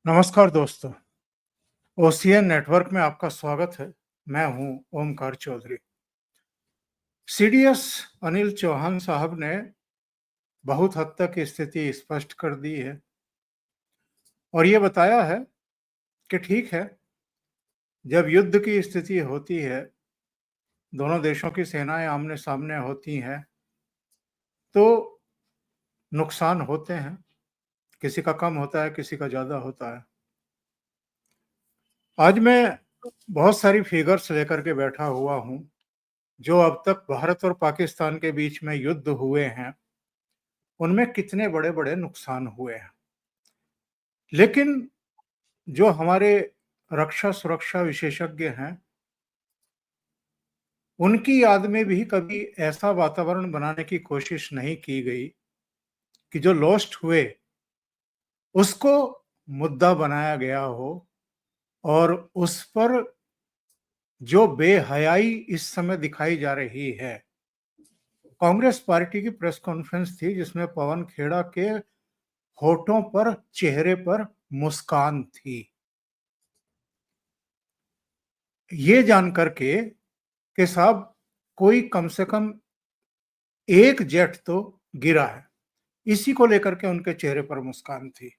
नमस्कार दोस्तों, OCN network में आपका स्वागत है। मैं हूं ओमकार चौधरी। सीडीएस अनिल चौहान साहब ने बहुत हद तक स्थिति स्पष्ट कर दी है और ये बताया है कि ठीक है, जब युद्ध की स्थिति होती है, दोनों देशों की सेनाएं आमने-सामने होती हैं, तो नुकसान होते हैं। किसी का कम होता है, किसी का ज़्यादा होता है। आज मैं बहुत सारी फिगर्स लेकर के बैठा हुआ हूं, जो अब तक भारत और पाकिस्तान के बीच में युद्ध हुए हैं, उनमें कितने बड़े-बड़े नुकसान हुए हैं। लेकिन जो हमारे रक्षा सुरक्षा विशेषज्ञ हैं, उनकी याद में भी कभी ऐसा वातावरण बनाने की कोशिश नहीं की गई कि जो लॉस्ट हुए, उसको मुद्दा बनाया गया हो और उस पर जो बेहयाई इस समय दिखाई जा रही है। कांग्रेस पार्टी की प्रेस कॉन्फ्रेंस थी जिसमें पवन खेड़ा के होठों पर, चेहरे पर मुस्कान थी। ये जान करके कि साहब कोई कम से कम एक जेट तो गिरा है, इसी को लेकर के उनके चेहरे पर मुस्कान थी।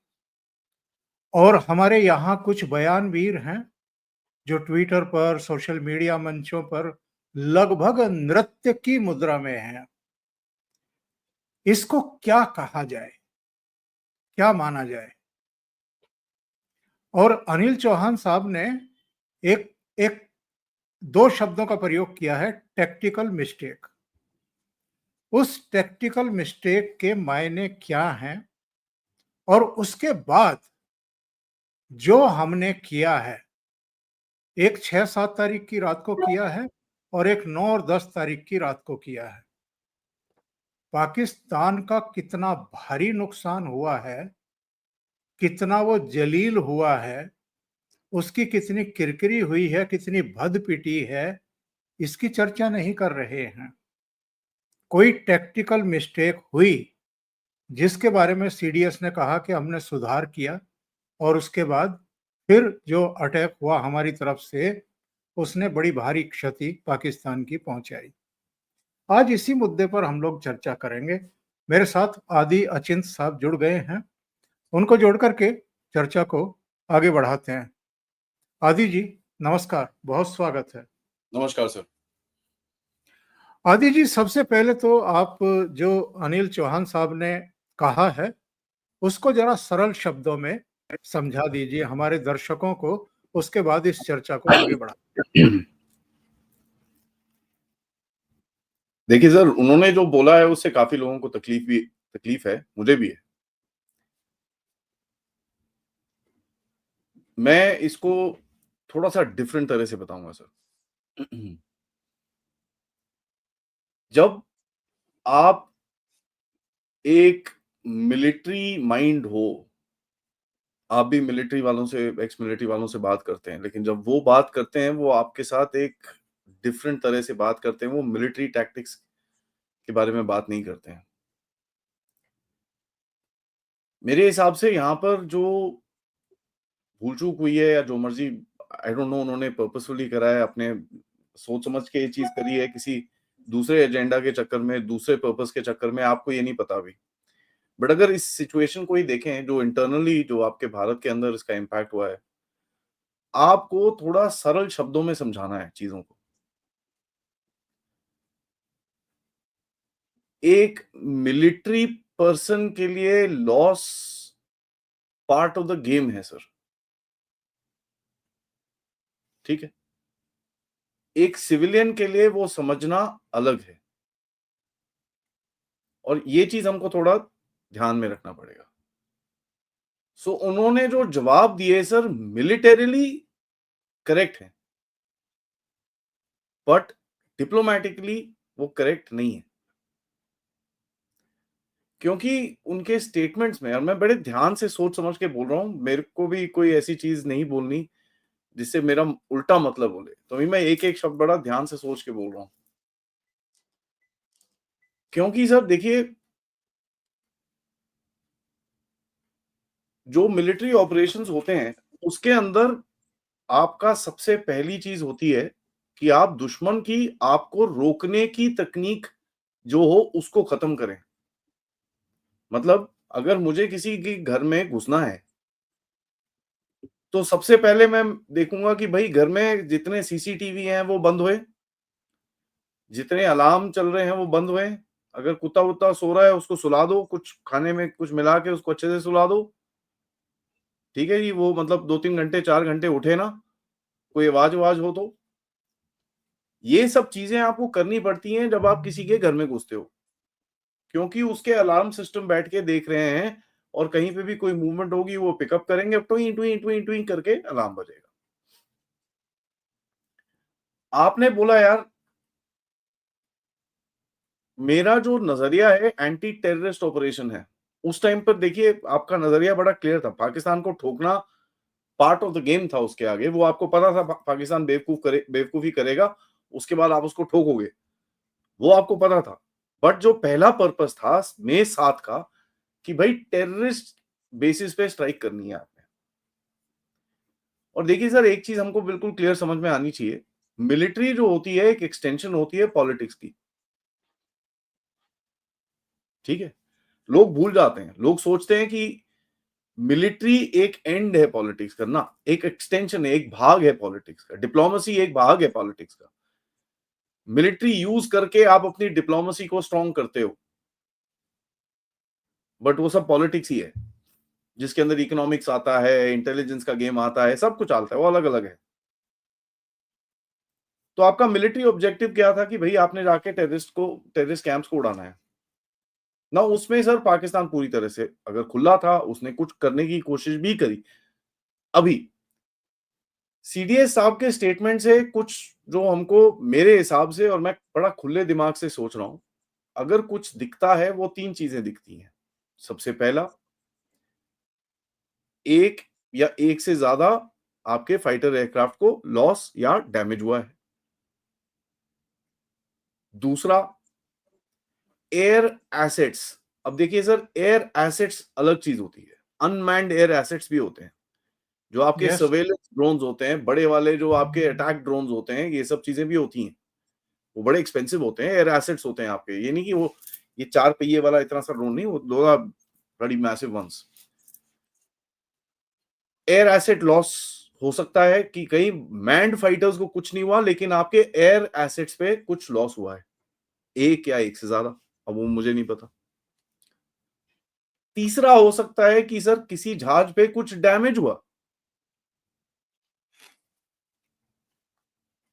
और हमारे यहाँ कुछ बयानवीर हैं जो ट्विटर पर, सोशल मीडिया मंचों पर लगभग नृत्य की मुद्रा में हैं। इसको क्या कहा जाए, क्या माना जाए? और अनिल चौहान साहब ने एक एक दो शब्दों का प्रयोग किया है, टैक्टिकल मिस्टेक। उस टैक्टिकल मिस्टेक के मायने क्या हैं और उसके बाद जो हमने किया है, एक 6-7 तारीख की रात को किया है और एक 9 और 10 तारीख की रात को किया है। पाकिस्तान का कितना भारी नुकसान हुआ है, कितना वो जलील हुआ है, उसकी कितनी किरकिरी हुई है, कितनी भद पिटी है, इसकी चर्चा नहीं कर रहे हैं। कोई टैक्टिकल मिस्टेक हुई, जिसके बारे में सीडीएस ने कहा कि हमने सुधार किया और उसके बाद फिर जो अटैक हुआ हमारी तरफ से, उसने बड़ी भारी क्षति पाकिस्तान की पहुंचाई। आज इसी मुद्दे पर हम लोग चर्चा करेंगे। मेरे साथ आदि अचिंत साहब जुड़ गए हैं। उनको जोड़ करके चर्चा को आगे बढ़ाते हैं। आदि जी, नमस्कार, बहुत स्वागत है। नमस्कार सर। आदि जी, सबसे पहले तो आप जो अनिल चौहान साहब ने कहा है, उसको जरा सरल शब्दों में समझा दीजिए हमारे दर्शकों को, उसके बाद इस चर्चा को आगे बढ़ा। देखिए सर, उन्होंने जो बोला है उससे काफी लोगों को तकलीफ है, मुझे भी है। मैं इसको थोड़ा सा डिफरेंट तरह से बताऊंगा सर। जब आप एक मिलिट्री माइंड हो, आप भी मिलिट्री वालों से, एक्स मिलिट्री वालों से बात करते हैं, लेकिन जब वो बात करते हैं, वो आपके साथ एक डिफरेंट तरह से बात करते हैं। वो मिलिट्री टैक्टिक्स के बारे में बात नहीं करते हैं। मेरे हिसाब से यहाँ पर जो भूल चूक हुई है या जो मर्जी, आई डोंट नो, उन्होंने पर्पसफुली करा है, अपने सोच समझ के ये चीज करी है, किसी दूसरे एजेंडा के चक्कर में, दूसरे पर्पस के चक्कर में, आपको ये नहीं पता अभी। बट अगर इस सिचुएशन को ही देखें, जो इंटरनली जो आपके भारत के अंदर इसका इम्पैक्ट हुआ है, आपको थोड़ा सरल शब्दों में समझाना है चीजों को। एक मिलिट्री पर्सन के लिए loss part of the game है सर, ठीक है। एक सिविलियन के लिए वो समझना अलग है, और ये चीज हमको थोड़ा ध्यान में रखना पड़ेगा। सो उन्होंने जो जवाब दिए सर, मिलिटरीली करेक्ट है, बट डिप्लोमेटिकली वो करेक्ट नहीं है। क्योंकि उनके स्टेटमेंट्स में, और मैं बड़े ध्यान से सोच समझ के बोल रहा हूं, मेरे को भी कोई ऐसी चीज नहीं बोलनी जिससे मेरा उल्टा मतलब बोले, तो भी मैं एक एक शब्द बड़ा ध्यान से सोच के बोल रहा हूं। क्योंकि सर देखिए, जो मिलिट्री ऑपरेशंस होते हैं, उसके अंदर आपका सबसे पहली चीज़ होती है कि आप दुश्मन की आपको रोकने की तकनीक जो हो उसको खत्म करें। मतलब अगर मुझे किसी के घर में घुसना है, तो सबसे पहले मैं देखूँगा कि भई घर में जितने सीसीटीवी हैं वो बंद होए, जितने अलार्म चल रहे हैं वो बंद होए। अगर कुत्ता-वुत्ता सो रहा है उसको सुला दो, कुछ खाने में कुछ मिला के उसको अच्छे से सुला दो। ठीक है जी, वो मतलब 2-3 घंटे 4 घंटे उठे ना, कोई आवाज़-वाज़ हो तो। ये सब चीज़ें आपको करनी पड़ती हैं जब आप किसी के घर में घुसते हो, क्योंकि उसके अलार्म सिस्टम बैठ के देख रहे हैं और कहीं पे भी कोई मूवमेंट होगी वो पिकअप करेंगे, टुई, टुई, टुई, टुई करके अलार्म बजेगा। आपने बोला यार, मेरा जो नज़रिया है एंटी टेररिस्ट ऑपरेशन है, उस टाइम पर देखिए आपका नज़रिया बड़ा क्लियर था, पाकिस्तान को ठोकना पार्ट ऑफ द गेम था उसके आगे, वो आपको पता था पाकिस्तान बेवकूफ़ी करेगा, उसके बाद आप उसको ठोकोगे, वो आपको पता था। बट जो पहला पर्पस था मई 7 का कि भाई टेररिस्ट बेसिस पे स्ट्राइक करनी है आपने। और देखिए सर एक चीज़ हमको बिल्कुल क्लियर समझ में आनी चाहिए, मिलिट्री जो होती है एक एक्सटेंशन होती है पॉलिटिक्स की, ठीक है? लोग भूल जाते हैं, लोग सोचते हैं कि मिलिट्री एक एंड है पॉलिटिक्स का, ना, एक एक्सटेंशन है, एक भाग है पॉलिटिक्स का, डिप्लोमेसी एक भाग है पॉलिटिक्स का। मिलिट्री यूज़ करके आप अपनी डिप्लोमेसी को स्ट्रॉन्ग करते हो, बट वो सब पॉलिटिक्स ही है, जिसके अंदर इकोनॉमिक्स आता है, इंटेलिजेंस का गेम आता है, सब कुछ आता है, वो अलग-अलग है। तो आपका मिलिट्री ऑब्जेक्टिव क्या था कि भई आपने जाके टेररिस्ट कैंप्स को उड़ाना है। ना उसमें सर पाकिस्तान पूरी तरह से अगर खुला था, उसने कुछ करने की कोशिश भी करी। अभी सीडीएस साहब के स्टेटमेंट से कुछ जो हमको मेरे हिसाब से और मैं बड़ा खुले दिमाग से सोच रहा हूँ, अगर कुछ दिखता है वो 3 चीज़ें दिखती हैं। सबसे पहला, एक या एक से ज़्यादा आपके फाइटर एयरक्राफ्ट को लॉस या डैमेज हुआ है। दूसरा, एयर एसेट्स। अब देखिए सर एयर एसेट्स अलग चीज़ होती है। अनमैन्ड एयर एसेट्स भी होते हैं। जो आपके यस। सर्वेलेंस ड्रोन्स होते हैं, बड़े वाले जो आपके अटैक ड्रोन्स होते हैं, ये सब चीज़ें भी होती हैं। वो बड़े एक्सपेंसिव होते हैं, एयर एसेट्स होते हैं आपके। ये नहीं कि वो ये 4 पहिए वाला इतना सा ड्रोन नहीं, वो दोज़ आर बड़ी massive ones. Air asset loss हो सकता है कि कहीं मैन्ड फाइटर्स को कुछ नहीं हुआ, लेकिन आपके एयर एसेट्स पे कुछ लॉस हुआ है। 1 या 1 से ज़्यादा, अब वो मुझे नहीं पता। तीसरा हो सकता है कि सर किसी जहाज पे कुछ डैमेज हुआ।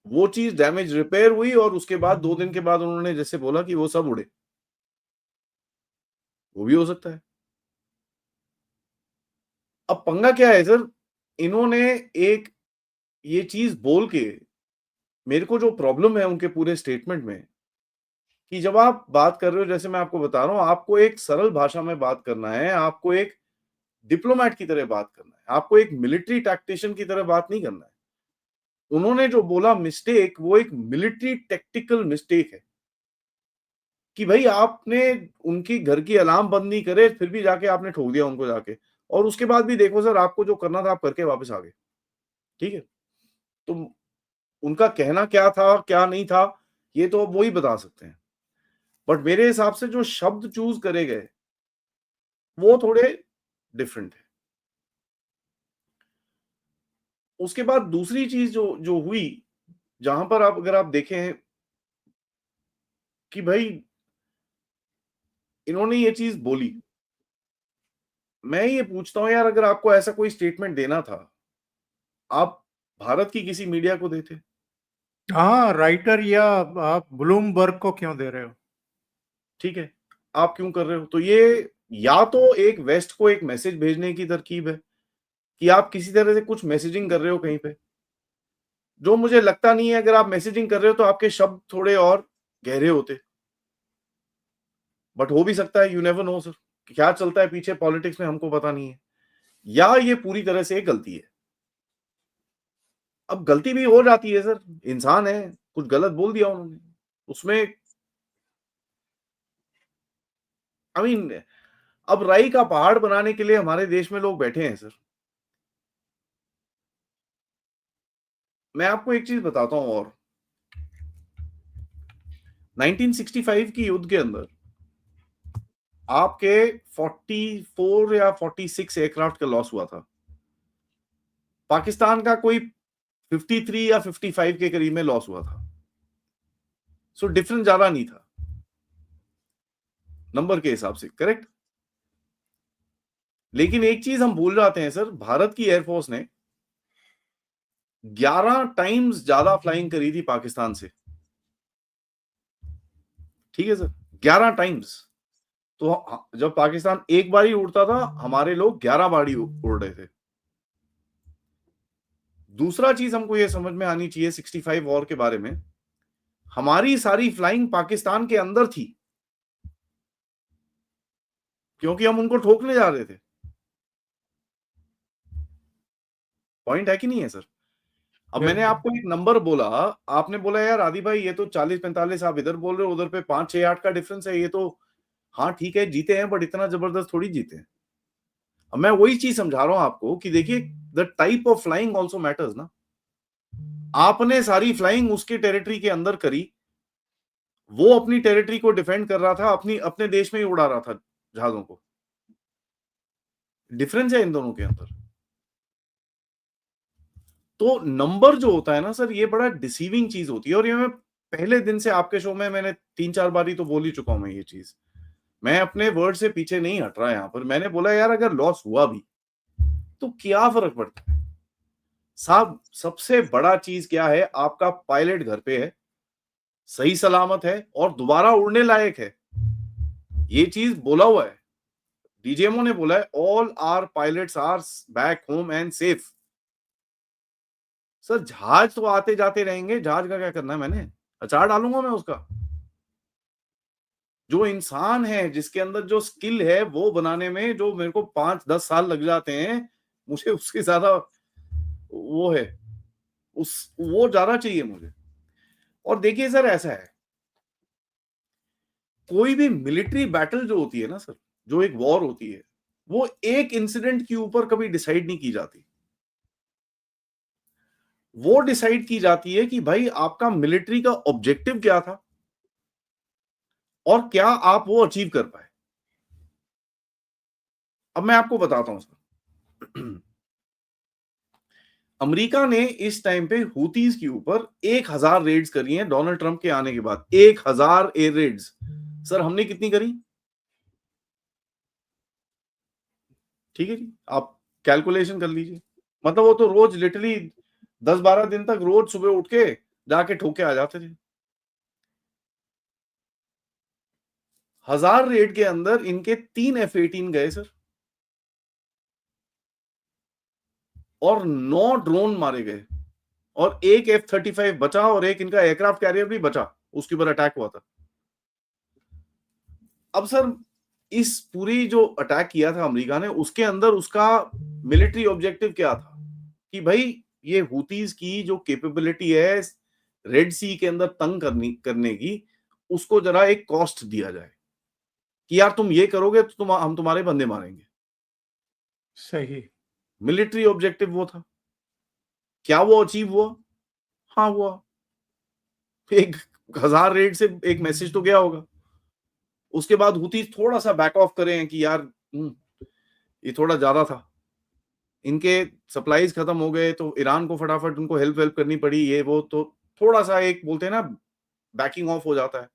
वो चीज़ डैमेज रिपेयर हुई और उसके बाद 2 दिन के बाद उन्होंने जैसे बोला कि वो सब उड़े। वो भी हो सकता है। अब पंगा क्या है सर, इन्होंने एक ये चीज़ बोल के मेरे को जो प्रॉब्लम है उनके पूरे स्टेटमेंट में, कि जब आप बात कर रहे हो जैसे मैं आपको बता रहा हूँ, आपको एक सरल भाषा में बात करना है, आपको एक डिप्लोमैट की तरह बात करना है, आपको एक मिलिट्री टैक्टिशियन की तरह बात नहीं करना है। उन्होंने जो बोला मिस्टेक, वो एक मिलिट्री टैक्टिकल मिस्टेक है, कि भई आपने उनकी घर की अलार्म बंद नहीं करे, फिर भी जाके आपने ठोक दिया उनको जाके और उसके बाद भी देखो सर आपको जो करना था आप करके वापस आ गए, ठीक है? तो उनका कहना क्या था, क्या नहीं था, ये तो अब वो ही बता सकते हैं। बट मेरे हिसाब से जो शब्द चूज़ करे गए, वो थोड़े डिफरेंट है। उसके बाद दूसरी चीज़ जो जो हुई, जहाँ पर आप अगर आप देखें कि भई इन्होंने ये चीज़ बोली। मैं ये पूछता हूँ यार अगर आपको ऐसा कोई स्टेटमेंट देना था, आप भारत की किसी मीडिया को देते, हाँ, राइटर या आप ब्लूमबर्ग को क्यों दे रहे हो? ठीक है? आप क्यों कर रहे हो? तो ये या तो एक वेस्ट को एक मैसेज भेजने की तरकीब है, कि आप किसी तरह से कुछ मैसेजिंग कर रहे हो कहीं पे। जो मुझे लगता नहीं है अगर आप मैसेजिंग कर रहे हो तो आपके शब्द थोड़े और गहरे होते। बट हो भी सकता है, यू नेवर नो सर, क्या चलता है पीछे पॉलिटिक्स में हमको पता नहीं है। या ये पूरी तरह से गलती है। अब गलती भी हो जाती है सर, इंसान है, कुछ गलत बोल दिया उन्होंने। उसमें आई मीन अब राई का पहाड़ बनाने के लिए हमारे देश में लोग बैठे हैं सर। मैं आपको एक चीज बताता हूं और 1965 की युद्ध के अंदर आपके 44 या 46 एयरक्राफ्ट का लॉस हुआ था। पाकिस्तान का कोई 53 या 55 के करीब में लॉस हुआ था। सो डिफरेंस ज्यादा नहीं था नंबर के हिसाब से, करेक्ट। लेकिन एक चीज हम भूल जाते हैं सर, भारत की एयरफोर्स ने 11 टाइम्स ज्यादा फ्लाइंग करी थी पाकिस्तान से। ठीक है सर, 11 टाइम्स। तो जब पाकिस्तान एक बार ही उड़ता था, हमारे लोग 11 बार ही उड़ रहे थे। दूसरा चीज हमको यह समझ में आनी चाहिए 65 वॉर के बारे में, हमारी सारी फ्लाइंग पाकिस्तान के अंदर थी, क्योंकि हम उनको ठोकने जा रहे थे। पॉइंट है कि नहीं है सर? अब मैंने आपको एक नंबर बोला, आपने बोला यार आदि भाई ये तो 40-45, आप इधर बोल रहे हो, उधर पे 5-6-8 का डिफरेंस है, ये तो हाँ ठीक है जीते हैं, बट इतना जबरदस्त थोड़ी जीते हैं। अब मैं वही चीज समझा रहा हूं आपको कि देखिए the type of flying also matters ना। आपने सारी फ्लाइंग उसके टेरिटरी के अंदर करी, वो अपनी टेरिटरी को डिफेंड कर रहा था, अपने देश में ही उड़ा रहा था जहाजों को। डिफरेंस है इन दोनों के अंदर। तो नंबर जो होता है ना सर, ये बड़ा डिसीविंग चीज होती है। और ये मैं पहले दिन से आपके शो में मैंने 3-4 बार ही तो बोल ही चुका हूं मैं ये चीज। मैं अपने वर्ड से पीछे नहीं हट रहा यहां पर। मैंने बोला यार अगर लॉस हुआ भी तो क्या फर्क पड़ता है साहब। सबसे बड़ा चीज क्या है, आपका पायलट घर पे है, सही सलामत है और दोबारा उड़ने लायक है। ये चीज बोला हुआ है, डीजीएमओ ने बोला है, all are pilots are back home and safe. Sir जहाज तो आते जाते रहेंगे, जहाज का क्या करना है, मैंने अचार डालूंगा मैं उसका। जो इंसान है जिसके अंदर जो स्किल है वो बनाने में, जो मेरे को 5-10 साल लग जाते हैं, मुझे उसके ज्यादा वो है, वो ज्यादा चाहिए मुझे। और देखिए सर ऐसा है, कोई भी मिलिट्री बैटल जो होती है ना सर, जो एक वॉर होती है, वो एक इंसिडेंट के ऊपर कभी डिसाइड नहीं की जाती। वो डिसाइड की जाती है कि भाई आपका मिलिट्री का ऑब्जेक्टिव क्या था और क्या आप वो अचीव कर पाए। अब मैं आपको बताता हूं सर, अमेरिका ने इस टाइम पे हूतीज के ऊपर 1000 रेड्स करी हैं डोनाल्ड ट्रंप के आने के बाद। 1000 एयर रेड्स। सर हमने कितनी करी? ठीक है जी, आप कैलकुलेशन कर लीजिए। मतलब वो तो रोज लिटरली 10-12 दिन तक रोज सुबह उठ के जाके ठोके आ जाते थे। 1000 रेड के अंदर इनके 3 F-18 गए सर, और 9 ड्रोन मारे गए, और एक F-35 बचा, और एक इनका एयरक्राफ्ट कैरियर भी बचा, उसके ऊपर अटैक हुआ था। अब सर इस पूरी जो अटैक किया था अमेरिका ने, उसके अंदर उसका मिलिट्री ऑब्जेक्टिव क्या था कि भाई ये हूतीज की जो कैपेबिलिटी है रेड सी के अंदर तंग करने की, उसको जरा एक कॉस्ट दिया जाए कि यार तुम ये करोगे तो हम तुम्हारे बंदे मारेंगे। सही। मिलिट्री ऑब्जेक्टिव वो था। क्या वो अचीव हुआ? हाँ हुआ। 1000 रेड से एक मैसेज तो गया होगा। उसके बाद हुती थोड़ा सा बैक ऑफ करे हैं कि यार ये थोड़ा ज्यादा था, इनके सप्लाईज खत्म हो गए तो ईरान को फटाफट उनको हेल्प करनी पड़ी, ये वो, तो थोड़ा सा एक बोलते हैं ना बैकिंग ऑफ हो जाता है।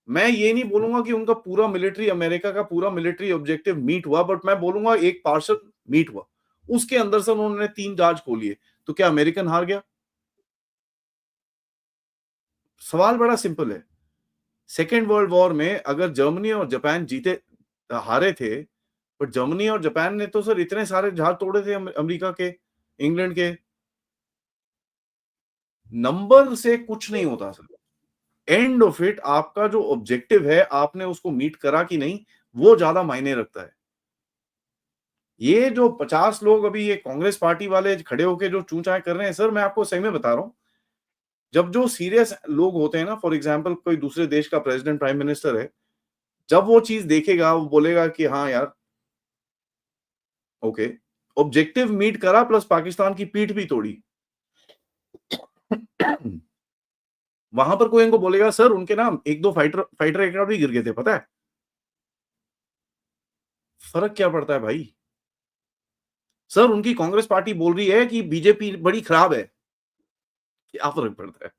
मैं ये नहीं बोलूंगा कि उनका पूरा मिलिट्री, अमेरिका का पूरा मिलिट्री ऑब्जेक्टिव मीट हुआ, बट मैं बोलूंगा एक पार्सल मीट हुआ। उसके अंदर से उन्होंने 3 जहाज खोलिए, तो क्या अमेरिकन हार गया? सवाल बड़ा सिंपल है। सेकेंड वर्ल्ड वॉर में अगर जर्मनी और जापान जीते, हारे थे, बट जर्मनी और जापान ने तो सर इतने सारे जहाज तोड़े थे अमेरिका के, इंग्लैंड के। नंबर से कुछ नहीं होता सर। एंड ऑफ इट आपका जो ऑब्जेक्टिव है, आपने उसको मीट करा कि नहीं, वो ज्यादा मायने रखता है। ये जो 50 लोग अभी ये कांग्रेस पार्टी वाले खड़े होके जो चूचाए कर रहे हैं सर, मैं आपको सही में बता रहा हूं, जब जो सीरियस लोग होते हैं ना, फॉर एग्जाम्पल कोई दूसरे देश का प्रेसिडेंट, प्राइम मिनिस्टर है, जब वो चीज देखेगा वो बोलेगा कि हाँ यार ओके, ऑब्जेक्टिव मीट करा प्लस पाकिस्तान की पीठ भी तोड़ी। वहां पर कोई इनको बोलेगा सर उनके ना एक दो फाइटर फाइटर एयरक्राफ्ट भी गिर गए थे पता है। फर्क क्या पड़ता है भाई? सर उनकी कांग्रेस पार्टी बोल रही है कि बीजेपी बड़ी खराब है, क्या फर्क पड़ता है?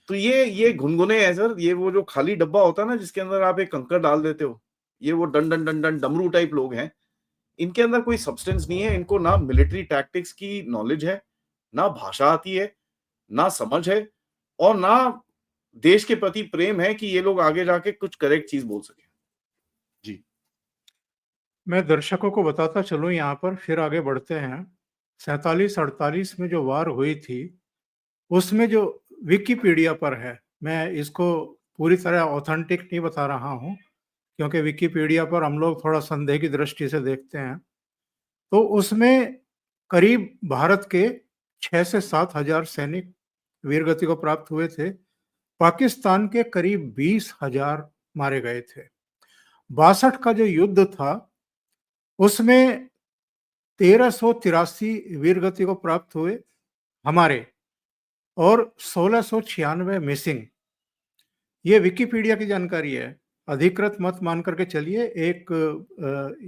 तो ये घुनघुने हैं सर, ये वो जो खाली डब्बा होता है ना जिसके अंदर आप एक कंकड़ डाल देते हो, ये वो डन डन डन डन डमरू टाइप लोग हैं। इनके अंदर कोई सब्सटेंस नहीं है, इनको ना मिलिट्री टैक्टिक्स की नॉलेज है, ना भाषा आती है, ना समझ है, और ना देश के प्रति प्रेम है कि ये लोग आगे जाके कुछ करेक्ट चीज बोल सके। जी। मैं दर्शकों को बताता चलूं यहाँ पर, फिर आगे बढ़ते हैं। 47-48 में जो वार हुई थी, उसमें जो विकिपीडिया पर है, मैं इसको पूरी तरह ऑथेंटिक नहीं बता रहा हूँ, क्योंकि विकिपीडिया पर हम लोग थोड़ा संदेह की दृष्टि से देखते हैं। तो उसमें करीब भारत के 6 से 7 हजार सैनिक वीरगति को प्राप्त हुए थे। पाकिस्तान के करीब 20,000 मारे गए थे। 62 का जो युद्ध था, उसमें 1383 वीरगति को प्राप्त हुए हमारे, और 1696 मिसिंग। ये विकिपीडिया की जानकारी है, अधिकृत मत मान करके चलिए,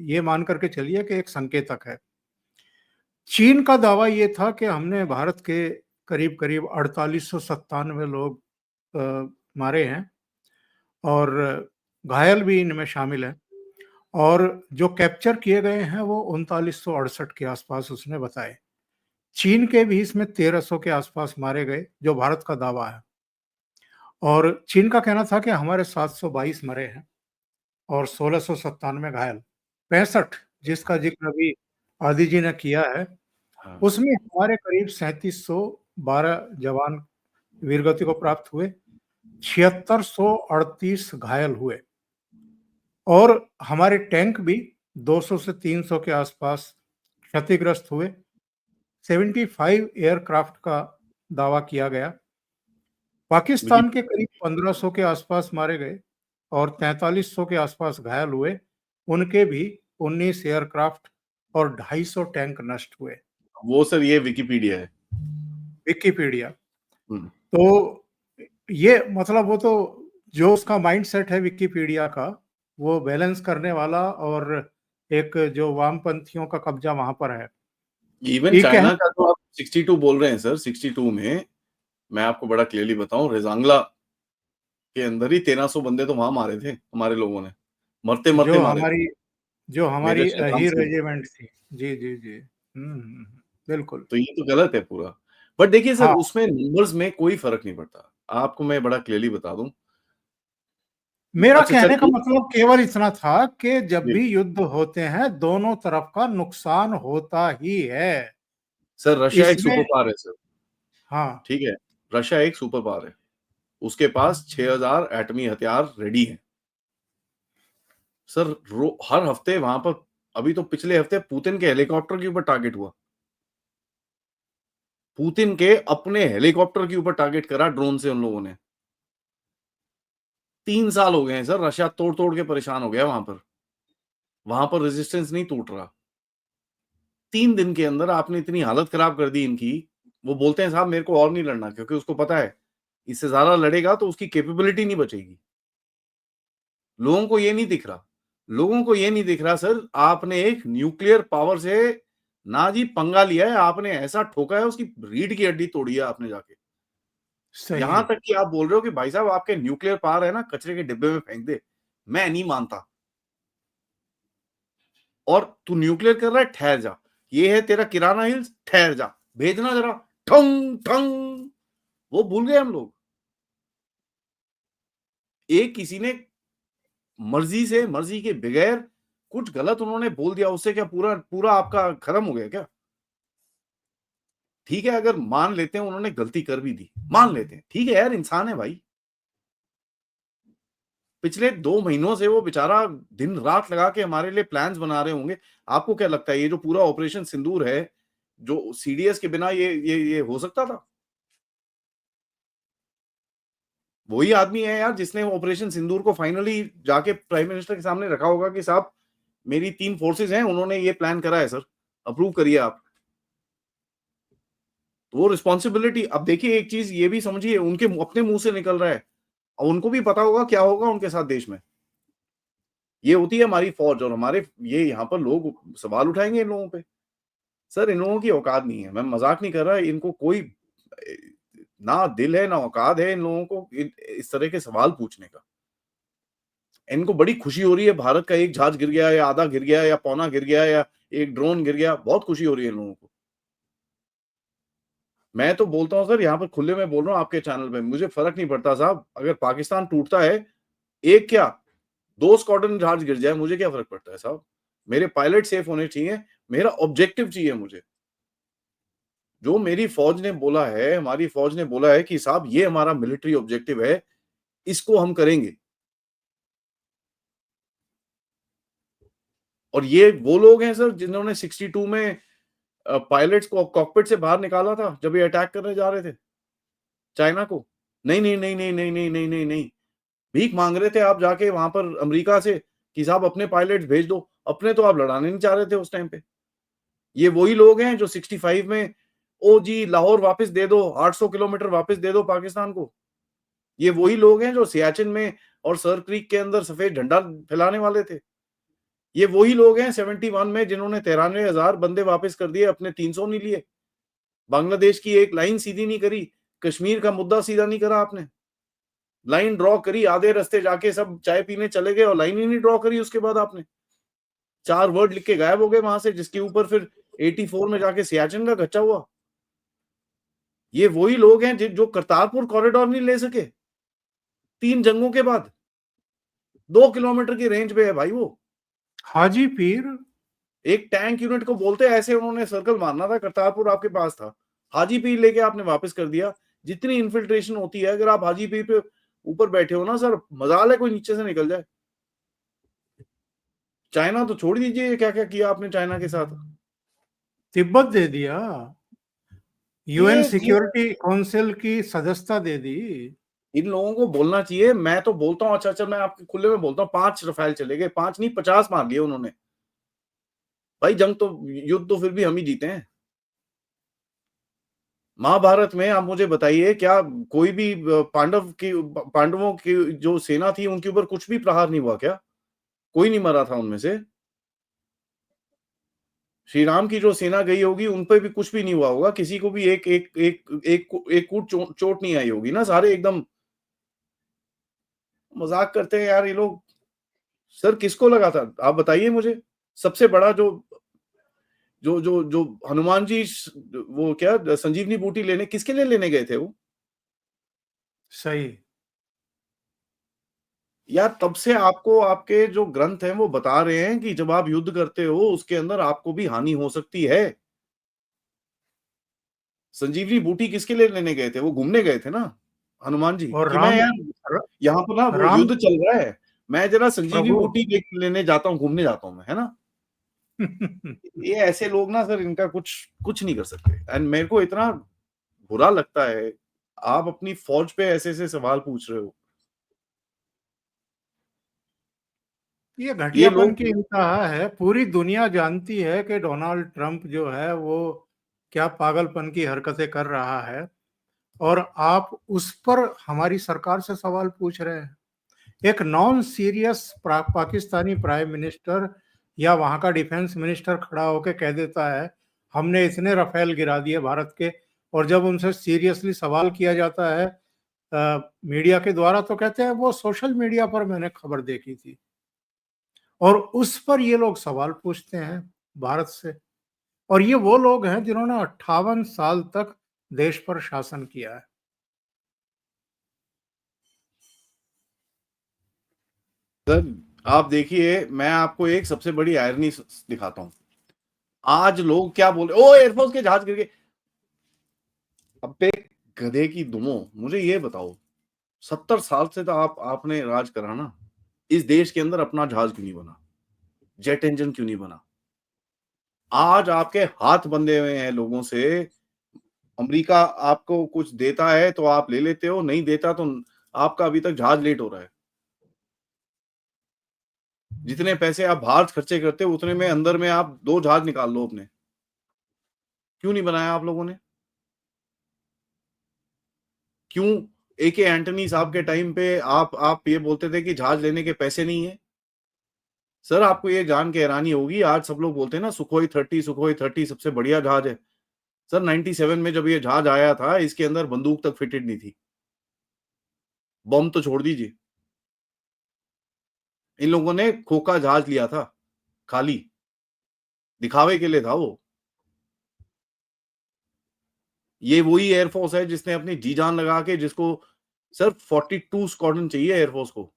ये मान करके चलिए कि एक संकेतक है। चीन का दावा ये था कि हमने भारत के करीब करीब 4897 लोग मारे हैं, और घायल भी इनमें शामिल हैं, और जो कैप्चर किए गए हैं वो 3968 के आसपास उसने बताए। चीन के भी इसमें 1300 के आसपास मारे गए, जो भारत का दावा है। और चीन का कहना था कि हमारे 722 मरे हैं और 1697 घायल। 65 जिसका जिक्र अभी आदि जी ने किया है, हाँ। उसमें हमारे करीब 3712 जवान वीरगति को प्राप्त हुए, 7638 घायल हुए, और हमारे टैंक भी 200 से 300 के आसपास क्षतिग्रस्त हुए। 75 एयरक्राफ्ट का दावा किया गया। विकी पाकिस्तान के करीब 1500 के आसपास मारे गए और 4300 के आसपास घायल हुए। उनके भी 19 एयरक्राफ्ट और 250 टैंक नष्ट हुए। वो सर ये विकिपीडिया है। विकिपीडिया। हम्म। तो ये मतलब वो तो जो उसका माइंडसेट है विकिपीडिया का, वो बैलेंस करने वाला, और एक जो वामपंथियों का कब्जा वहां पर है। इवन ठीक है। चाइना का तो आप 62 बोल रहे हैं सर, 62 में मैं आपको बड़ा क्लियरली बताऊं, रेजांगला के अंदर ही 1300 बंदे तो वहां मारे थे हमारे लोगों ने, मरते मरते जो मारे थे। हमारी जो मेजर हमारी शहजाम ही सिंह। रेजिमेंट थी। जी जी जी। बिल्कुल। तो ये तो गलत है पूरा। बट देखिए सर हाँ, उसमें नंबर्स में कोई फर्क नहीं पड़ता, आपको मैं बड़ा क्लियरली बता दूं। मेरा अच्छा कहने का चलिए। मतलब केवल इतना था कि जब जी। भी युद्ध होते हैं, दोनों तरफ का नुकसान होता ही है। सर रशिया एक इसमें सुपर पावर है सर, हाँ, ठीक है, रशिया एक सुपर पावर है, उसके पास 6000 एटमी हथियार रेडी हैं। सर हर हफ्ते वहां पर, अभी तो पिछले हफ्ते पुतिन के हेलीकॉप्टर के ऊपर टारगेट हुआ, पुतिन के अपने हेलीकॉप्टर के ऊपर टारगेट करा ड्रोन से उन लोगों ने। 3 साल हो गए हैं सर, रशिया तोड़ तोड़ के परेशान हो गया वहां पर रेजिस्टेंस नहीं टूट रहा। 3 दिन के अंदर आपने इतनी हालत खराब कर दी इनकी। वो बोलते हैं साहब मेरे को और नहीं लड़ना, क्योंकि उसको पता है इससे ज्यादा लड़ेगा तो उसकी कैपेबिलिटी नहीं बचेगी। लोगों को ये नहीं दिख रहा, लोगों को ये नहीं दिख रहा सर, आपने एक न्यूक्लियर पावर से ना जी पंगा लिया है, आपने ऐसा ठोका है, उसकी रीढ़ की हड्डी तोड़ी है आपने जाके। सही यहां है। तक कि आप बोल रहे हो कि भाई साहब आपके न्यूक्लियर पावर है ना, कचरे के डिब्बे में फेंक दे। मैं नहीं मानता। और तू न्यूक्लियर कर रहा है, ठहर जा, ये है तेरा किराना हिल्स, ठहर जा, भेजना जरा, ठंग ठंग। वो भूल गए हम लोग। एक किसी ने मर्जी से, मर्जी के बगैर कुछ गलत उन्होंने बोल दिया, उससे क्या पूरा पूरा आपका खत्म हो गया क्या? ठीक है अगर मान लेते हैं उन्होंने गलती कर भी दी, मान लेते हैं, ठीक है यार, इंसान है भाई। पिछले 2 महीनों से वो बेचारा दिन रात लगा के हमारे लिए प्लान्स बना रहे होंगे। आपको क्या लगता है ये जो पूरा ऑपरेशन सिंदूर है, जो सीडीएस के बिना ये हो सकता था? वही आदमी है यार जिसने ऑपरेशन सिंदूर को फाइनली जाके प्राइम मिनिस्टर के सामने रखा होगा कि साहब मेरी 3 फोर्सेस हैं, उन्होंने ये प्लान करा है सर, अप्रूव करिए आप। तो वो रिस्पॉन्सिबिलिटी, अब देखिए एक चीज ये भी समझिए, उनके अपने मुंह से निकल रहा है और उनको भी पता होगा क्या होगा उनके साथ देश में। ये होती है हमारी फौज, और हमारे ये यहाँ पर लोग सवाल उठाएंगे इन लोगों पे। सर इन लोगों की औकात नहीं है, मैं मजाक नहीं कर रहा, इनको कोई ना दिल है ना औकात है इन लोगों को इस तरह के सवाल पूछने का। इनको बड़ी खुशी हो रही है भारत का एक जहाज गिर गया या आधा गिर गया या पौना गिर गया या एक ड्रोन गिर गया, बहुत खुशी हो रही है इन लोगों को। मैं तो बोलता हूँ सर, यहाँ पर खुले में बोल रहा हूँ आपके चैनल पे, मुझे फर्क नहीं पड़ता साहब, अगर पाकिस्तान टूटता है, एक क्या 2 स्क्वाड्रन जहाज गिर जाए, मुझे क्या फर्क पड़ता है साहब। मेरे पायलट सेफ होने चाहिए, मेरा ऑब्जेक्टिव चाहिए मुझे। जो मेरी फौज ने बोला है, हमारी फौज ने बोला है कि साहब ये हमारा मिलिट्री ऑब्जेक्टिव है, इसको हम करेंगे। और ये वो लोग हैं सर जिन्होंने 62 में पायलट्स को कॉकपिट से बाहर निकाला था जब ये अटैक करने जा रहे थे चाइना को। नहीं, नहीं, नहीं, नहीं, नहीं, नहीं, नहीं, नहीं, नहीं। भीख मांग रहे थे आप जाके वहां पर अमेरिका से कि साहब अपने पायलट्स भेज दो, अपने तो आप लड़ाने नहीं चाह रहे थे उस टाइम पे। ये वही लोग हैं जो 65 में ओ जी लाहौर वापस दे दो, 800 किलोमीटर वापस दे दो पाकिस्तान को। ये वही लोग हैं जो सियाचिन में और सर क्रीक के अंदर सफेद झंडा फैलाने वाले थे। ये वही लोग हैं 71 में जिन्होंने 93,000 बंदे वापस कर दिए, अपने 300 नहीं लिए। बांग्लादेश की एक लाइन सीधी नहीं करी, कश्मीर का मुद्दा सीधा नहीं करा आपने। लाइन ड्रॉ करी, आधे रास्ते जाके सब चाय पीने चले गए और लाइन ही नहीं ड्रॉ करी उसके बाद आपने। 4 वर्ड लिख के गायब हो गए वहां से, जिसके ऊपर फिर 84 में जाके सियाचिन का गच्चा हुआ। ये वही लोग हैं जो करतारपुर कॉरिडोर नहीं ले सके 3 जंगों के बाद। 2 किलोमीटर की रेंज पे है भाई वो। हाजी पीर एक टैंक यूनिट को बोलते ऐसे उन्होंने सर्कल मारना था, करतारपुर आपके पास था, हाजी पीर लेके आपने वापस कर दिया। जितनी इन्फिल्ट्रेशन होती है, अगर आप हाजी पीर पे ऊपर बैठे हो ना सर, मजाल है कोई नीचे से निकल जाए। चाइना तो छोड़ दीजिए, क्या क्या किया आपने चाइना के साथ। तिब्बत दे दिया, यूएन ये सिक्योरिटी काउंसिल की सदस्यता दे दी। इन लोगों को बोलना चाहिए। मैं तो बोलता हूँ, अच्छा मैं आपके खुले में बोलता हूँ, 5 रफाल चले गए, 5 नहीं 50 मार लिए उन्होंने। भाई जंग तो, युद्ध तो फिर भी हम ही जीते हैं। महाभारत में आप मुझे बताइए, क्या कोई भी पांडवों की जो सेना थी उनके ऊपर कुछ भी प्रहार नहीं हुआ क्या? कोई नहीं मरा था उनमें से। श्री राम की जो सेना गई होगी उन पे भी कुछ भी नहीं हुआ होगा, किसी को भी एक कूट चोट नहीं आई होगी ना, सारे एकदम। मजाक करते हैं यार ये लोग। सर किसको लगा था आप बताइए मुझे। सबसे बड़ा जो जो जो जो हनुमान जी वो क्या संजीवनी बूटी लेने किसके लिए लेने गए थे वो? सही। यार तब से आपको आपके जो ग्रंथ हैं वो बता रहे हैं कि जब आप युद्ध करते हो उसके अंदर आपको भी हानि हो सकती है। संजीवनी बूटी किसके लिए लेने गए थे? वो घूमने गए थे ना हनुमान जी, और कि मैं यार र, यहाँ पर ना वो राम युद्ध चल रहा है, मैं जरा संजीवनी प्रभु बूटी लेने जाता हूँ, घूमने जाता हूँ मैं, है ना। ये ऐसे लोग ना सर, इनका कुछ कुछ नहीं कर सकते। एंड मेरे को इतना बुरा लगता है, आप अपनी फौज पे ऐसे ऐसे सवाल पूछ रहे हो। ये ये घटियापन लोग की इंतहा है। पूरी दुनिया जानती है कि डोनाल्ड ट्रंप जो है वो क्या पागलपन की हरकतें कर रहा है, और आप उस पर हमारी सरकार से सवाल पूछ रहे हैं। एक non serious Pakistani prime minister या वहां का डिफेंस मिनिस्टर खड़ा होकर कह देता है हमने इतने रफेल गिरा दिए भारत के, और जब उनसे सीरियसली सवाल किया जाता है मीडिया के द्वारा तो कहते हैं वो सोशल मीडिया पर मैंने खबर देखी थी। और उस पर ये लोग सवाल पूछते हैं भारत से। और ये वो लोग हैं जिन्होंने 58 साल तक देश पर शासन किया है। सर आप देखिए, मैं आपको एक सबसे बड़ी आयरनी दिखाता हूं। आज लोग क्या बोल रहे, ओ एयरफोर्स के जहाज गिर गए। अबे गधे की दुमो, मुझे ये बताओ, 70 साल से तो आपने राज करा ना, इस देश के अंदर अपना जहाज क्यों नहीं बना? जेट इंजन क्यों नहीं बना? आज आपके हाथ बंधे हुए हैं लोगों से। अमेरिका आपको कुछ देता है तो आप ले लेते हो, नहीं देता तो आपका अभी तक जहाज लेट हो रहा है। जितने पैसे आप बाहर खर्चे करते हो उतने में अंदर में आप 2 जहाज निकाल लो अपने। क्यों नहीं बनाया आप लोगों ने? क्यों एके एंटनी साहब के टाइम पे आप ये बोलते थे कि जहाज लेने के पैसे नहीं है? सर आपको ये जान के हैरानी होगी, आज सब लोग बोलते हैं ना सुखोई 30 सबसे बढ़िया जहाज है। सर 97 में जब ये जहाज आया था, इसके अंदर बंदूक तक फिटेड नहीं थी। बम तो छोड़ दीजिए। इन लोगों ने खोखा जहाज लिया था, खाली, दिखावे के लिए था वो। ये वही एयरफोर्स है जिसने अपनी जी जान लगा के जिसको सिर्फ 42 स्क्वाड्रन चाहिए एयरफोर्स को।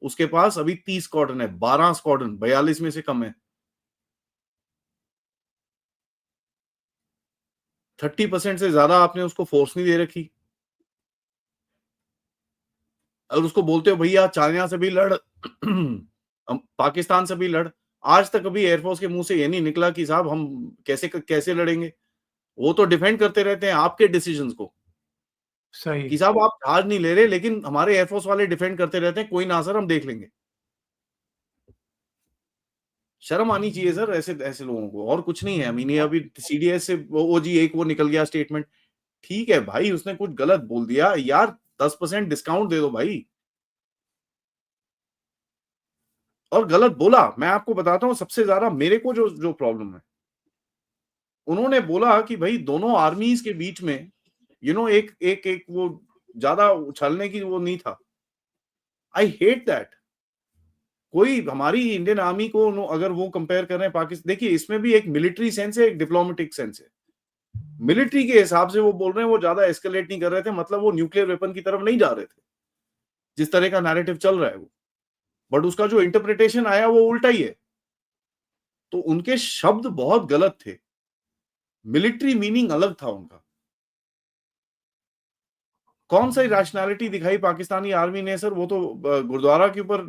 उसके पास अभी 30 स्क्वाड्रन है, 12 स्क्वाड्रन 42 में से कम है। 30% से ज्यादा आपने उसको फोर्स नहीं दे रखी। और उसको बोलते हो भैया चाइना से भी लड़ पाकिस्तान से भी लड़। आज तक अभी एयरफोर्स के मुंह से ये नहीं निकला कि साहब हम कैसे कैसे लड़ेंगे। वो तो डिफेंड करते रहते हैं आपके डिसीजंस को सही। कि साहब आप जहाज नहीं ले रहे, लेकिन हमारे एयरफोर्स वाले डिफेंड करते रहते हैं, कोई ना सर हम देख लेंगे। शर्म आनी चाहिए सर ऐसे ऐसे लोगों को, और कुछ नहीं है। ये अभी सीडीएस से वो जी एक वो निकल गया स्टेटमेंट। ठीक है भाई, उसने कुछ गलत बोल दिया यार, 10% डिस्काउंट दे दो भाई। और गलत बोला, मैं आपको बताता हूं सबसे ज्यादा मेरे को जो जो प्रॉब्लम है, उन्होंने बोला कि भाई दोनों आर्मीज के बीच में एक एक एक वो ज्यादा उछलने की वो नहीं था। I hate that. कोई हमारी इंडियन आर्मी को अगर वो कंपेयर कर रहे हैं पाकिस्तान, देखिए इसमें भी एक मिलिट्री सेंस है, एक डिप्लोमेटिक सेंस है। मिलिट्री के हिसाब से वो बोल रहे हैं, वो ज्यादा एस्केलेट नहीं कर रहे थे, मतलब वो न्यूक्लियर वेपन की तरफ नहीं जा रहे थे जिस तरह का नैरेटिव चल रहा है वो। बट उसका जो इंटरप्रिटेशन आया वो उल्टा ही है। तो उनके शब्द बहुत गलत थे, मिलिट्री मीनिंग अलग था उनका। कौन सा रैशनैलिटी दिखाई पाकिस्तानी आर्मी ने सर? वो तो गुरुद्वारा के ऊपर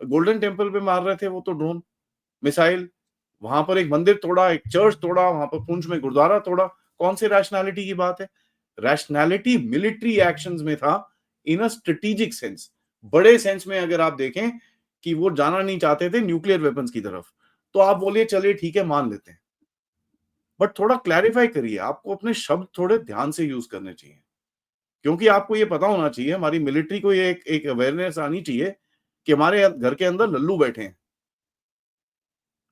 गोल्डन टेम्पल पे मार रहे थे वो तो ड्रोन मिसाइल। वहां पर एक मंदिर तोड़ा, एक चर्च तोड़ा, वहां पर पुंछ में गुरुद्वारा तोड़ा। कौन सी रैशनैलिटी की बात है? रैशनैलिटी मिलिट्री एक्शंस में था, इन अ स्ट्रेटेजिक सेंस। बड़े सेंस में अगर आप देखें कि वो जाना नहीं चाहते थे न्यूक्लियर वेपन्स की तरफ, तो आप बोलिए चलिए ठीक है मान लेते हैं। बट थोड़ा क्लैरिफाई करिए, आपको अपने शब्द थोड़े ध्यान से यूज करने चाहिए, क्योंकि आपको ये पता होना चाहिए, हमारी मिलिट्री को ये एक अवेयरनेस आनी चाहिए कि हमारे घर के अंदर लल्लू बैठे हैं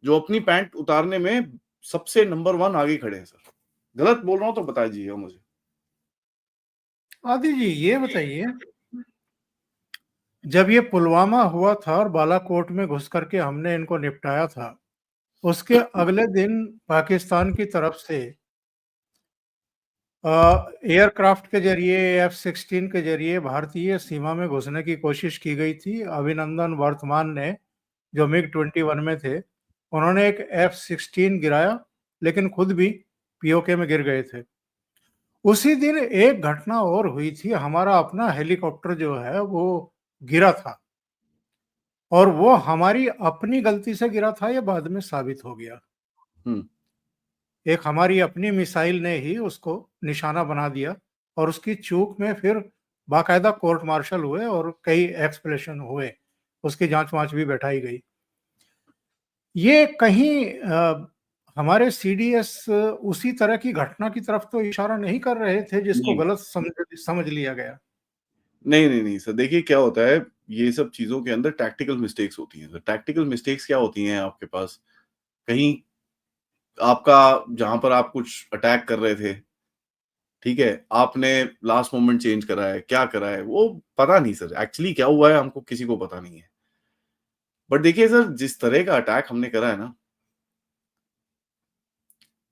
जो अपनी पैंट उतारने में सबसे नंबर 1 आगे खड़े हैं। सर गलत बोल रहा हूं तो बता दीजिएगा मुझे। आदि जी ये बताइए, जब ये पुलवामा हुआ था और बालाकोट में घुस करके हमने इनको निपटाया था, उसके अगले दिन पाकिस्तान की तरफ से एयरक्राफ्ट के जरिए F-16 के जरिए भारतीय सीमा में घुसने की कोशिश की गई थी। अभिनंदन वर्तमान ने, जो MiG-21 में थे, उन्होंने एक F-16 गिराया, लेकिन खुद भी पीओके में गिर गए थे। उसी दिन एक घटना और हुई थी, हमारा अपना हेलीकॉप्टर जो है वो गिरा था, और वो हमारी अपनी गलती से गिरा था, ये बाद में साबित हो गया। एक हमारी अपनी मिसाइल ने ही उसको निशाना बना दिया, और उसकी चूक में फिर बाकायदा कोर्ट मार्शल हुए और कई एक्सप्लेनेशन हुए, उसकी जांच वांच भी बैठाई गई। ये कहीं हमारे सीडीएस उसी तरह की घटना की तरफ तो इशारा नहीं कर रहे थे जिसको नहीं गलत समझ लिया गया। नहीं नहीं नहीं सर, देखिए क्या होता है, ये सब चीजों के अंदर टैक्टिकल मिस्टेक्स होती हैं। सर टैक्टिकल मिस्टेक्स क्या होती हैं आपके पास? कहीं आपका जहां पर आप कुछ अटैक कर रहे थे, ठीक है, आपने लास्ट मोमेंट चेंज करा है, क्या करा है वो पता नहीं सर, एक्चुअली क्या हुआ है हमको किसी को पता नहीं है। बट देखिए सर, जिस तरह का अटैक हमने करा है ना,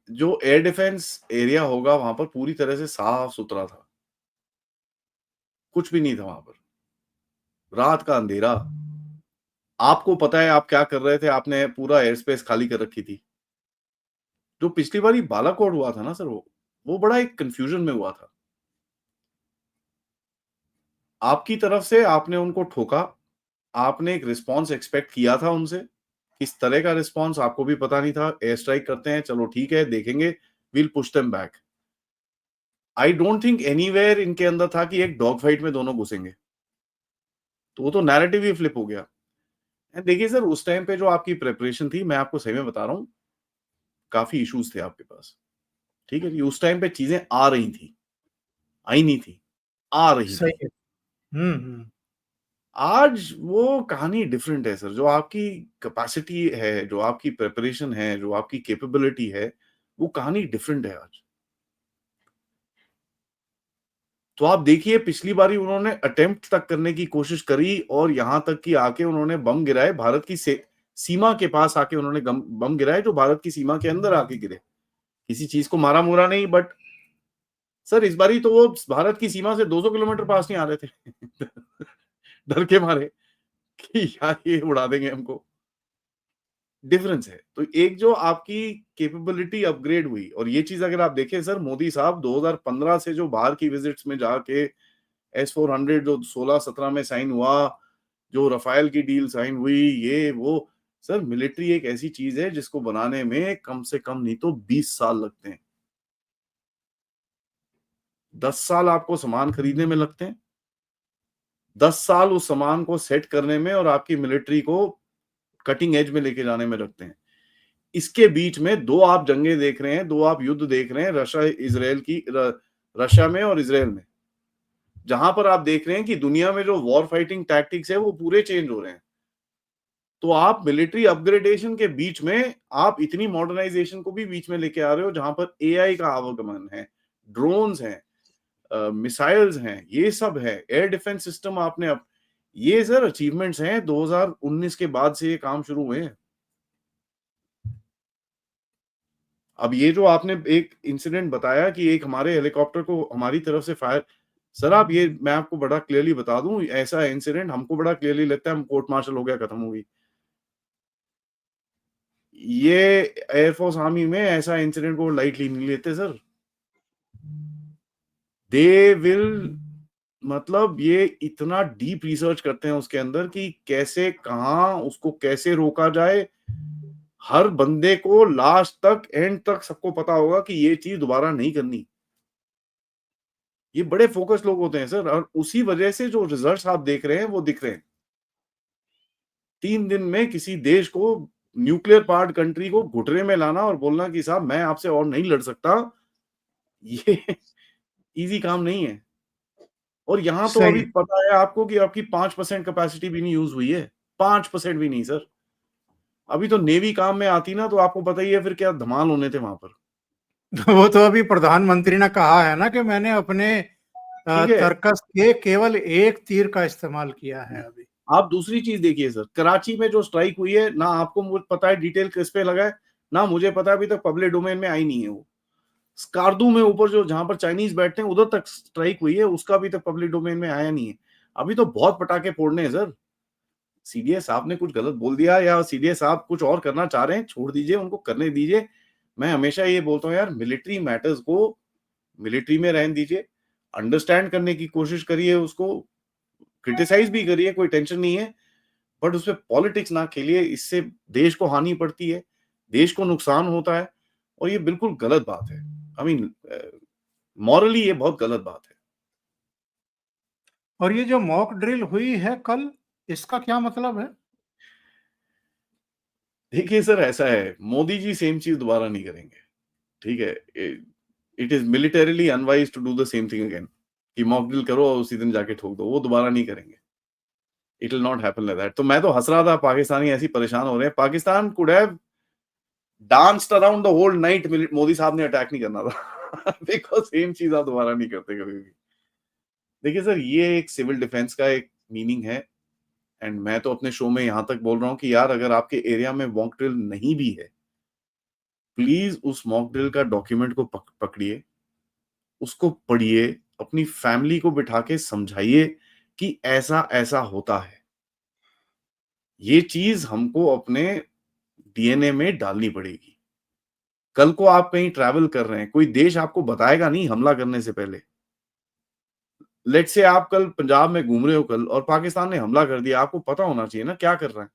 जो एयर डिफेंस एरिया होगा वहां पर पूरी तरह से साफ सुथरा था, कुछ भी नहीं था वहां पर। रात का अंधेरा, आपको पता है आप क्या कर रहे थे, आपने पूरा एयर स्पेस खाली कर रखी थी। जो पिछली बार बालाकोट हुआ था ना सर, वो बड़ा एक कंफ्यूजन में हुआ था। आपकी तरफ से आपने उनको ठोका, आपने एक रिस्पांस एक्सपेक्ट किया था उनसे। किस तरह का रिस्पांस आपको भी पता नहीं था। एयर स्ट्राइक करते हैं, चलो ठीक है देखेंगे, will push them back. I don't think anywhere इनके अंदर था कि एक डॉग फाइट में दोनों घुसेंगे। तो वो तो नैरेटिव ही फ्लिप हो गया। एंड देखिए सर, उस टाइम पे जो आपकी प्रिपरेशन थी, मैं आपको सही में बता रहा हूँ, काफ़ी इश्यूज़ थे आपके पास। ठीक है जी? उस टाइम पे चीज़ें आ रही थी, आई नहीं थी, आ रही सही थी। है। हुँ। आज वो कहानी डिफरेंट है सर, जो आपकी कैपेसिटी है, जो आपकी प्रिपरेशन है, जो आपकी कैपेबिलिटी है, वो कहानी डिफरेंट है आज। तो आप देखिए, पिछली बारी उन्होंने अटेम्प्ट तक करने की कोशिश करी और यहाँ तक कि आके उन्होंने बम गिराए, भारत की सीमा के पास आके उन्होंने बम गिराए, जो भारत की सीमा के अंदर आके गिरे। किसी चीज़ को मारा-मुरा नहीं, बट सर इस बारी तो वो भारत की सीमा से 200 किलोमीटर पास नहीं आ रहे थे। डर के मारे कि यार ये उड़ा देंगे हमको। डिफरेंस है। तो एक जो आपकी कैपेबिलिटी अपग्रेड हुई, और ये चीज़ अगर आप देखें सर, मोदी साहब 2015 से जो बाहर की विजिट्स में जाके S-400 जो 16-17 में साइन हुआ, जो रफाल की डील साइन हुई, ये वो, सर मिलिट्री एक ऐसी चीज़ है जिसको बनाने में कम से कम नहीं तो 20 साल लगते हैं। 10 साल आपको सामान खरीदने में लगते हैं, 10 साल उस सामान को सेट करने में और आपकी मिलिट्री को कटिंग एज में लेके जाने में लगते हैं। इसके बीच में 2 आप जंगें देख रहे हैं, 2 आप युद्ध देख रहे हैं, रशिया में और इज़राइल में। जहाँ पर आप देख रहे हैं कि दुनिया में जो वॉर फाइटिंग टैक्टिक्स है, वो पूरे चेंज हो रहे हैं। तो आप मिलिट्री अपग्रेडेशन के बीच में आप इतनी मॉडर्नाइजेशन को भी बीच में लेके आ रहे हो, जहाँ पर एआई का आवागमन है, ड्रोन्स हैं, मिसाइल्स हैं, ये सब है, एयर डिफेंस सिस्टम आपने अब, ये सर अचीवमेंट्स हैं, 2019 के बाद से ये काम शुरू हुए हैं। अब ये जो आपने एक इंसिडेंट बताया कि एक हमारे हेलीकॉप्टर को हमारी तरफ से फायर, सर आप ये, मैं आपको बड़ा क्लियरली बता दूं, ऐसा इंसिडेंट हमको बड़ा क्लियरली लगता है हम कोर्ट मार्शल हो गया, खत्म हो गई। ये एयरफोर्स आर्मी में ऐसा इंसिडेंट को लाइटली नहीं लेते सर। दे विल, मतलब ये इतना डीप रिसर्च करते हैं उसके अंदर कि कैसे, कहाँ उसको कैसे रोका जाए। हर बंदे को लास्ट तक, एंड तक सबको पता होगा कि ये चीज दोबारा नहीं करनी। ये बड़े फोकस लोग होते हैं सर, और उसी वजह से जो रिजल्ट्स आप देख रहे हैं वो दिख रहे हैं। 3 दिन में किसी देश को, न्यूक्लियर पावर्ड कंट्री को घुटने में लाना और बोलना कि साहब मैं आपसे और नहीं लड़ सकता, ये इजी काम नहीं है। और यहाँ तो सही अभी है। पता है आपको कि आपकी 5% कैपेसिटी भी नहीं यूज़ हुई है। 5% भी नहीं सर। अभी तो नेवी काम में आती ना, तो आपको पता ही है फिर क्या धमाल होने थे वहाँ पर। वो तो अभी प्रधानमंत्री ने कहा है ना कि मैंने अपने ठीक है? तर्कस के केवल एक तीर का इस्तेमाल किया है अभी। आप दूसरी चीज़ देखिए सर, कराची में जो स्ट्राइक हुई है, ना आपको मुझे पता है डिटेल किस पे लगा है, ना मुझे पता है, अभी तक पब्लिक डोमेन में आई नहीं है वो। स्कार्दू में ऊपर जो जहाँ पर चाइनीज़ बैठते हैं, उधर तक स्ट्राइक हुई है, उसका अभी तक पब्लिक डोमेन में आया नहीं है। अभी तो बहुत पटाखे फोड़ने हैं सर। सीडीएस साहब ने कुछ गलत बोल दिया या सीडीएस साहब कुछ और करना चाह रहे हैं, छोड़ दीजिए, उनको करने दीजिए। मैं हमेशा ये बोलता हूँ यार, मिलिट्री मैटर्स को मिलिट्री में रहने दीजिए, अंडरस्टैंड करने की कोशिश करिए, उसको क्रिटिसाइज़ भी करिए, कोई टेंशन नहीं है, बट उसमें पॉलिटिक्स ना खेलिए, इससे देश को हानि पड़ती है, देश को नुकसान होता है, और ये बिल्कुल गलत बात है। आई मीन मॉरली ये बहुत गलत बात है। और ये जो मॉक ड्रिल हुई है कल, इसका क्या मतलब है? देखिए सर, ऐसा है, मोदी जी सेम चीज़ दोबारा नहीं करेंगे, ठीक है? It is militarily unwise to do the same thing again, कि मॉक ड्रिल करो और उसी दिन जाके ठोक दो, वो दोबारा नहीं करेंगे। It will not happen like that. तो मैं तो हँस रहा था, पाकिस्तानी ऐसे ही परेशान हो रहे हैं। Pakistan could have danced around the whole night, Modi साहब ने अटैक नहीं करना था। बिकॉज़ सेम चीज़ आप दोबारा नहीं करते कभी भी। देखिए सर, ये एक सिविल डिफेंस का एक मीनिंग है, एंड मैं तो अपने शो में यहाँ तक बोल रहा हूँ कि यार अगर आपके एरिया में मॉक ड्रिल नहीं भी है, प्लीज़ उस मॉक ड्रिल का डॉक्यूमेंट को पकड़िए, उसको पढ़िए, अपनी फैमिली को बिठा के समझाइए कि ऐसा-ऐसा होता है। ये चीज़ हमको अपने डीएनए में डालनी पड़ेगी। कल को आप कहीं ट्रैवल कर रहे हैं, कोई देश आपको बताएगा नहीं हमला करने से पहले। लेट्स से आप कल पंजाब में घूम रहे हो कल, और पाकिस्तान ने हमला कर दिया, आपको पता होना चाहिए ना क्या कर रहा है।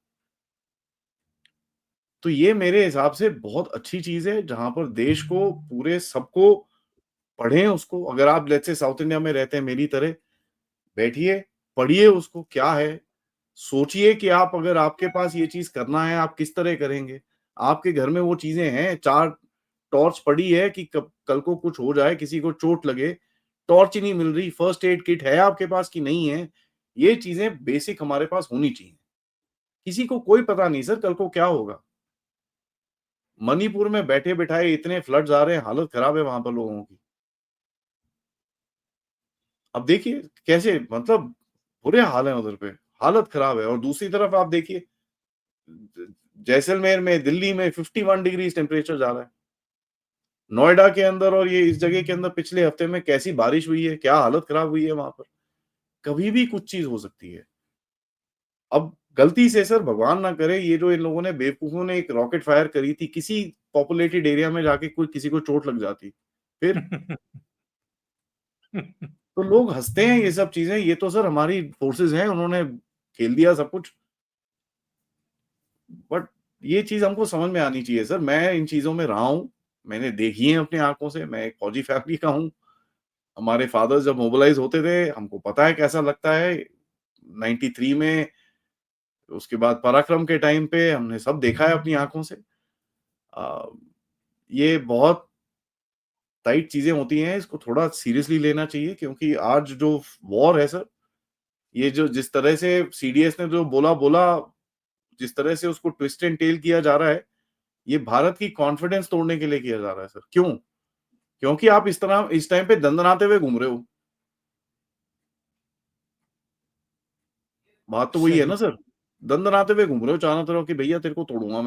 तो ये मेरे हिसाब से बहुत अच्छी चीज़ है, जहाँ पर देश को, पूरे सबको पढ़ें उसको। अगर आप लेट्स से साउथ इंडिया में रहते हैं मेरी तरह, बैठिए, पढ़िए उसको क्या है, सोचिए कि आप अगर आपके पास ये चीज़ करना है, आप किस तरह करेंगे? आपके घर में वो चीज़ें हैं, 4 टॉर्च पड़ी है कि कब कल को कुछ हो जाए, किसी को चोट लगे, टॉर्च ही नहीं मिल रही, फर्स्ट एड किट है आपके पास कि नहीं है? ये चीज़ें बेसिक हमारे पास होनी चाहिए। किसी को कोई पता नहीं सर कल को क्या होगा। मणिपुर में बैठे-बिठाए इतने फ्लड्स आ रहे हैं, हालत खराब है वहाँ पर लोगों की। अब देखिए कैसे मतलब बुरे हाल हैं उधर पे, हालत खराब है और दूसरी तरफ आप देखिए ज जैसलमेर में, दिल्ली में 51 डिग्रीज़ टेम्परेचर जा रहा है। नोएडा के अंदर और ये इस जगह के अंदर पिछले हफ्ते में कैसी बारिश हुई है, क्या हालत खराब हुई है वहाँ पर। कभी भी कुछ चीज़ हो सकती है। अब गलती से सर भगवान ना करे ये जो इन लोगों ने बेवकूफ़ों ने एक रॉकेट फायर करी थी, किसी पॉपुलेटेड एरिया में जाके कोई किसी को चोट लग जाती, फिर? तो लोग हँसते हैं ये सब चीज़ें, ये तो सर हमारी फोर्सेस हैं, उन्होंने खेल दिया सब कुछ। बट ये चीज़ हमको समझ में आनी चाहिए सर, मैं इन चीज़ों में रहा हूँ, मैंने देखी है अपनी आँखों से, मैं एक फौजी फैमिली का हूँ। हमारे फादर्स जब मोबिलाइज़ होते थे, हमको पता है कैसा लगता है। 93 में, उसके बाद पराक्रम के टाइम पे हमने सब देखा है अपनी आँखों से। अ, ये बहुत टाइट चीज़ें होती हैं, इसको थोड़ा सीरियसली लेना चाहिए क्योंकि आज जो वॉर है सर, ये जो जिस तरह से सीडीएस ने जो बोला, जिस तरह से उसको ट्विस्ट एंड टेल किया जा रहा है, ये भारत की कॉन्फिडेंस तोड़ने के लिए किया जा रहा है सर। क्यों? क्योंकि आप इस तरह इस टाइम पे दंदनाते हुए घूम रहे हो। बात तो वही है सही। ना सर। दंदनाते हुए घूम रहे हो चारों तरफ कि भैया तेरे को तोड़ूँगा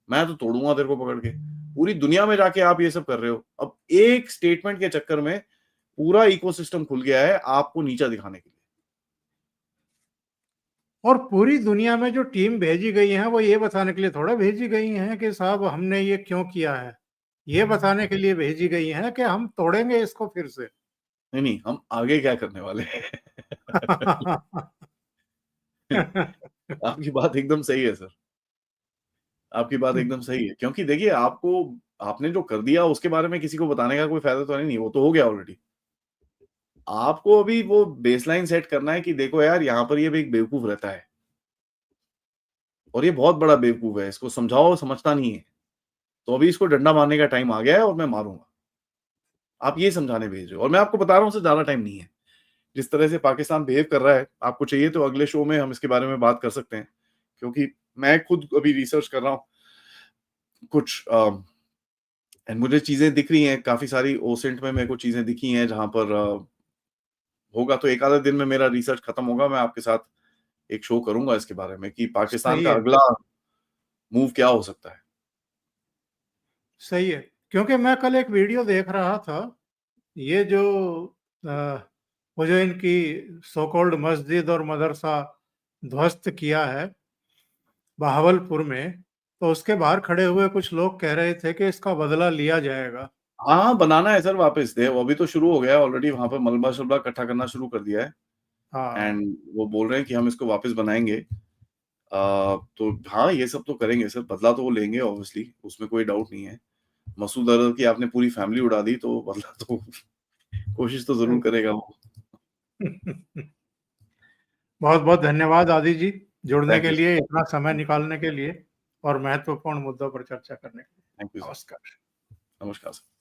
मैं तो तोड़ूँगा तेरे को पकड़ के। पूरी दुनिया में जाके आप ये सब कर रहे हो। अब एक स्टेटमेंट के चक्कर में पूरा इकोसिस्टम खुल गया है आपको नीचा दिखाने के लिए। और पूरी दुनिया में जो टीम भेजी गई है वो ये बताने के लिए थोड़ा भेजी गई हैं कि साहब हमने ये क्यों किया है, ये बताने के लिए भेजी गई हैं कि हम तोड़ेंगे इसको फिर से। नहीं, नहीं, हम आगे क्या करने वाले हैं? आपकी बात एकदम सही है सर। आपकी बात एकदम सही है क्योंकि देखिए आपको आपने जो कर दिया उसके बारे में किसी को बताने का कोई फ़ायदा तो है नहीं, वो तो हो गया ऑलरेडी। आपको अभी वो बेसलाइन सेट करना है कि देखो यार यहाँ पर ये भी एक बेवकूफ़ रहता है और ये बहुत बड़ा बेवकूफ़ है, इसको समझाओ समझता नहीं है। तो अभी इसको डंडा मारने का टाइम आ गया है और मैं मारूँगा। आप ये समझाने भेज रहे हो और मैं आपको बता रहा हूँ उससे ज़्यादा टाइम नहीं है। जिस तरह से पाकिस्तान बिहेव कर रहा है, आपको चाहिए तो अगले शो में हम इसके बारे में बात कर सकते हैं। क्योंकि मैं खुद अभी रिसर्च कर रहा हूँ कुछ एंड मुझे चीज़ें दिख रही हैं काफ़ी सारी ओसेंट में मेरे को चीज़ें दिखी हैं जहाँ पर होगा तो एक आधा दिन में मेरा रिसर्च खत्म होगा, मैं आपके साथ एक शो करूँगा इसके बारे में कि पाकिस्तान सही का है। अगला मूव क्या हो सकता है। सही है, क्योंकि मैं कल एक वीडियो देख रहा था, ये जो अ, वो जो इनकी सो कॉल्ड मस्जिद और मदरसा ध्वस्त किया है बहावलपुर में, तो उसके बाहर खड़े हुए कुछ लोग कह रहे थे कि इसका बदला लिया जाएगा। हाँ, बनाना है सर वापस दे अभी तो शुरू हो गया है ऑलरेडी वहाँ पे मलबा-शलबा इकट्ठा करना शुरू कर दिया है हाँ। एंड वो बोल रहे हैं कि हम इसको वापस बनाएँगे। तो हाँ, ये सब तो करेंगे सर, बदला तो वो लेंगे ऑब्वियसली, उसमें कोई डाउट नहीं है। मसूद अज़हर की आपने पूरी फैमिली उड़ा दी तो बदला तो कोशिश तो ज़रूर करेगा वो। बहुत बहुत धन्यवाद आदि जी, जुड़ने थैंक के यू लिए, सर, इतना समय निकालने के लिए और महत्वपूर्ण मुद्दों पर चर्चा करने के थैंक यू लिए। सर। नमस्कार। नमस्कार सर।